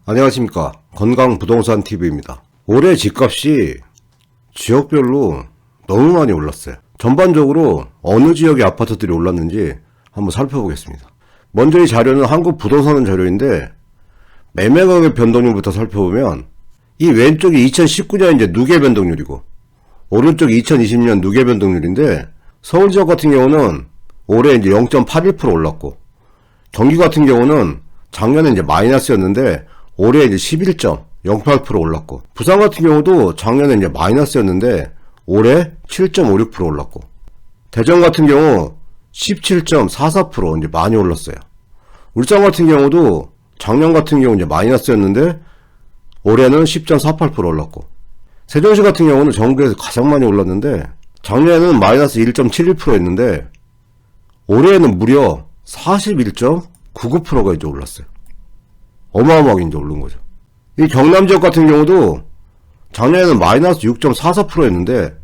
안녕하십니까. 건강부동산TV입니다. 올해 집값이 지역별로 너무 많이 올랐어요. 전반적으로 어느 지역의 아파트들이 올랐는지 한번 살펴보겠습니다. 먼저 이 자료는 한국부동산 자료인데 매매가격 변동률부터 살펴보면 이 왼쪽이 2019년 이제 누계 변동률이고 오른쪽이 2020년 누계 변동률인데 서울 지역 같은 경우는 올해 이제 0.81% 올랐고 경기 같은 경우는 작년에 이제 마이너스였는데 올해 이제 11.08% 올랐고 부산 같은 경우도 작년에 이제 마이너스였는데 올해 7.56% 올랐고 대전 같은 경우 17.44% 이제 많이 올랐어요. 울산 같은 경우도 작년 같은 경우 이제 마이너스였는데 올해는 10.48% 올랐고 세종시 같은 경우는 전국에서 가장 많이 올랐는데 작년에는 마이너스 1.71%였는데 올해는 무려 41.99%가 이제 올랐어요. 어마어마하게 이제 오른 거죠. 이 경남 지역 같은 경우도 작년에는 마이너스 6.44%였는데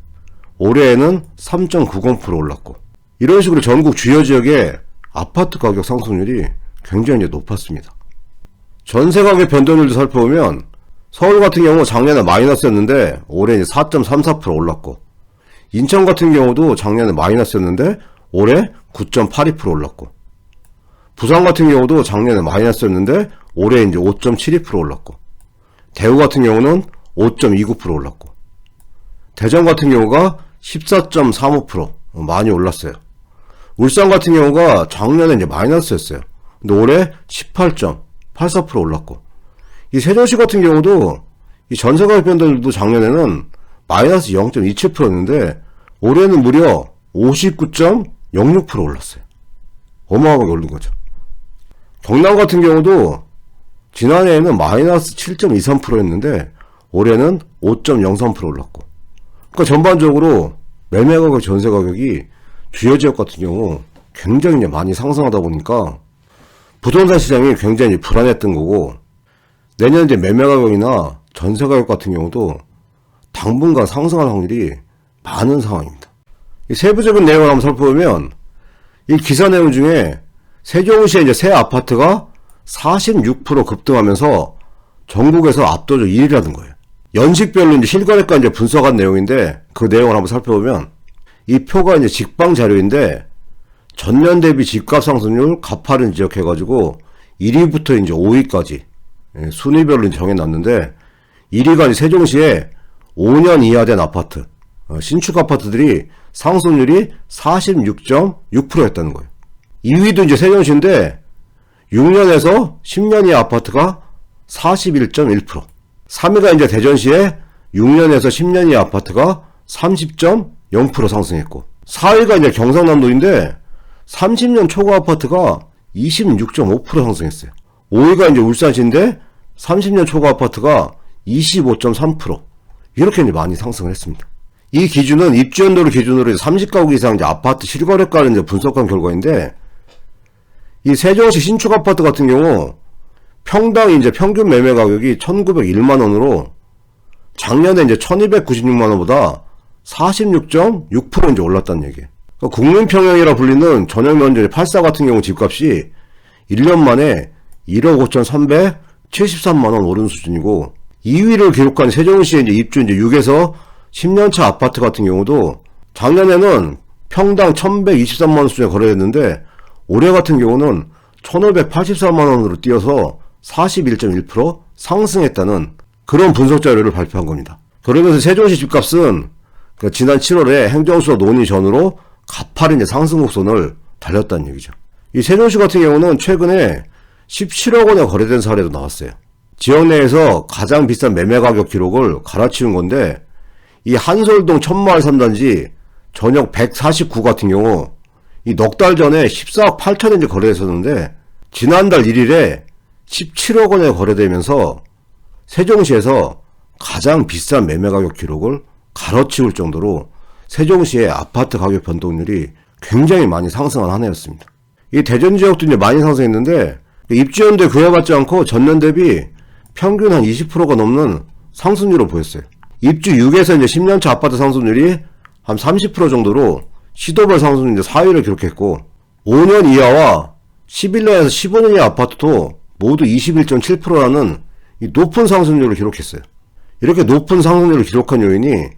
올해에는 3.90% 올랐고 이런 식으로 전국 주요 지역의 아파트 가격 상승률이 굉장히 높았습니다. 전세 가격 변동률도 살펴보면 서울 같은 경우 작년에 마이너스였는데 올해 4.34% 올랐고 인천 같은 경우도 작년에 마이너스였는데 올해 9.82% 올랐고 부산 같은 경우도 작년에 마이너스였는데 올해 이제 5.72% 올랐고 대구 같은 경우는 5.29% 올랐고 대전 같은 경우가 14.35% 많이 올랐어요. 울산 같은 경우가 작년에 이제 마이너스였어요. 근데 올해 18.84% 올랐고 이 세종시 같은 경우도 이 전세가격 변동률도 작년에는 마이너스 0.27%였는데 올해는 무려 59.06% 올랐어요. 어마어마하게 오른 거죠. 경남 같은 경우도 지난해에는 마이너스 7.23%였는데 올해는 5.03% 올랐고 그러니까 전반적으로 매매가격 전세가격이 주요 지역 같은 경우 굉장히 많이 상승하다 보니까 부동산 시장이 굉장히 불안했던 거고 내년 이제 매매가격이나 전세가격 같은 경우도 당분간 상승할 확률이 많은 상황입니다. 이 세부적인 내용을 한번 살펴보면 이 기사 내용 중에 세종시의 이제 새 아파트가 46% 급등하면서 전국에서 압도적 1위라는 거예요. 연식별로 이제 실거래가 이제 분석한 내용인데 그 내용을 한번 살펴보면 이 표가 이제 직방 자료인데 전년 대비 집값 상승률 가파른 지역해가지고 1위부터 이제 5위까지 순위별로 이제 정해놨는데 1위가 이제 세종시에 5년 이하 된 아파트, 신축 아파트들이 상승률이 46.6%였다는 거예요. 2위도 이제 세종시인데 6년에서 10년 이하 아파트가 41.1%. 3위가 이제 대전시에 6년에서 10년 이하 아파트가 30.0% 상승했고 4위가 이제 경상남도인데 30년 초과 아파트가 26.5% 상승했어요. 5위가 이제 울산시인데 30년 초과 아파트가 25.3% 이렇게 이제 많이 상승을 했습니다. 이 기준은 입주연도를 기준으로 30가구 이상 이제 아파트 실거래가를 이제 분석한 결과인데 이 세종시 신축 아파트 같은 경우 평당 이제 평균 매매 가격이 1,901만원으로 작년에 이제 1,296만원보다 46.6% 이제 올랐다는 얘기예요. 그러니까 국민평형이라 불리는 전용면적 8사 같은 경우 집값이 1년 만에 1억 5,373만원 오른 수준이고 2위를 기록한 세종시의 이제 입주 이제 6에서 10년차 아파트 같은 경우도 작년에는 평당 1,123만원 수준에 거래됐는데 올해 같은 경우는 1,584만원으로 뛰어서 41.1% 상승했다는 그런 분석 자료를 발표한 겁니다. 그러면서 세종시 집값은 지난 7월에 행정수와 논의 전후로 가파른 상승 곡선을 달렸다는 얘기죠. 이 세종시 같은 경우는 최근에 17억 원에 거래된 사례도 나왔어요. 지역 내에서 가장 비싼 매매 가격 기록을 갈아치운 건데 이 한솔동 천마을 3단지 전역 149 같은 경우 이 넉 달 전에 14억 8천에 이제 거래했었는데 지난달 1일에 17억 원에 거래되면서 세종시에서 가장 비싼 매매 가격 기록을 갈아치울 정도로 세종시의 아파트 가격 변동률이 굉장히 많이 상승한 한 해였습니다. 이 대전 지역도 이제 많이 상승했는데 입주연도에 구애받지 않고 전년 대비 평균 한 20%가 넘는 상승률을 보였어요. 입주 6에서 이제 10년차 아파트 상승률이 한 30% 정도로 시도별 상승률 이제 4위를 기록했고 5년 이하와 11년에서 15년 이하 아파트도 모두 21.7%라는 이 높은 상승률을 기록했어요. 이렇게 높은 상승률을 기록한 요인이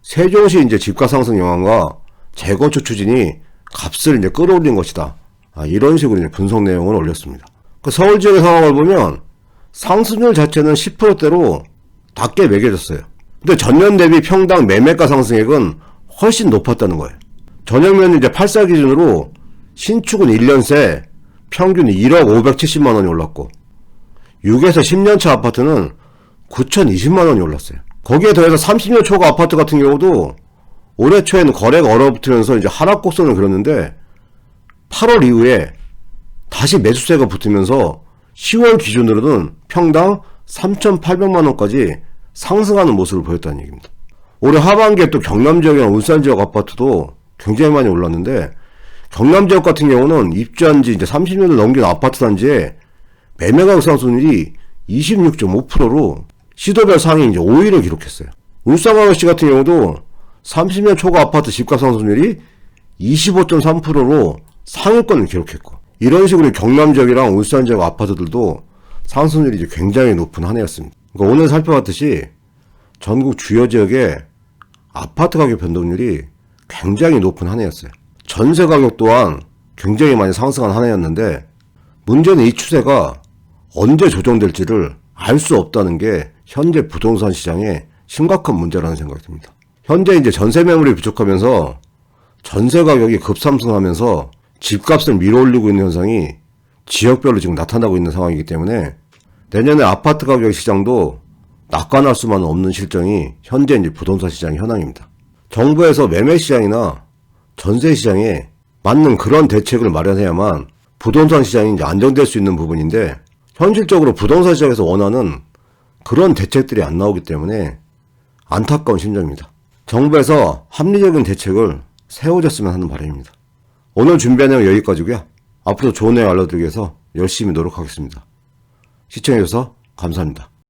세종시 이제 집가 상승 영향과 재건축 추진이 값을 이제 끌어올린 것이다. 이런 식으로 이제 분석 내용을 올렸습니다. 그 서울 지역의 상황을 보면 상승률 자체는 10%대로 낮게 매겨졌어요. 근데 전년 대비 평당 매매가 상승액은 훨씬 높았다는 거예요. 전형면 이제 8사 기준으로 신축은 1년 새 평균 1억 570만 원이 올랐고 6에서 10년차 아파트는 9,020만 원이 올랐어요. 거기에 더해서 30년 초과 아파트 같은 경우도 올해 초에는 거래가 얼어붙으면서 이제 하락 곡선을 그렸는데 8월 이후에 다시 매수세가 붙으면서 10월 기준으로는 평당 3,800만 원까지 상승하는 모습을 보였다는 얘기입니다. 올해 하반기에 또 경남 지역이나 울산 지역 아파트도 굉장히 많이 올랐는데 경남 지역 같은 경우는 입주한 지 이제 30년을 넘긴 아파트 단지에 매매가격 상승률이 26.5%로 시도별 상위 이제 5위를 기록했어요. 울산광역시 같은 경우도 30년 초과 아파트 집값 상승률이 25.3%로 상위권을 기록했고 이런 식으로 경남 지역이랑 울산 지역 아파트들도 상승률이 이제 굉장히 높은 한 해였습니다. 그러니까 오늘 살펴봤듯이 전국 주요 지역의 아파트 가격 변동률이 굉장히 높은 한 해였어요. 전세 가격 또한 굉장히 많이 상승한 한 해였는데 문제는 이 추세가 언제 조정될지를 알 수 없다는 게 현재 부동산 시장의 심각한 문제라는 생각이 듭니다. 현재 이제 전세 매물이 부족하면서 전세 가격이 급상승하면서 집값을 밀어올리고 있는 현상이 지역별로 지금 나타나고 있는 상황이기 때문에 내년에 아파트 가격 시장도 낙관할 수만은 없는 실정이 현재 이제 부동산 시장의 현황입니다. 정부에서 매매 시장이나 전세 시장에 맞는 그런 대책을 마련해야만 부동산 시장이 이제 안정될 수 있는 부분인데 현실적으로 부동산 시장에서 원하는 그런 대책들이 안 나오기 때문에 안타까운 심정입니다. 정부에서 합리적인 대책을 세워줬으면 하는 바람입니다. 오늘 준비한 내용 여기까지고요. 앞으로 좋은 내용 알려드리기 위해서 열심히 노력하겠습니다. 시청해주셔서 감사합니다.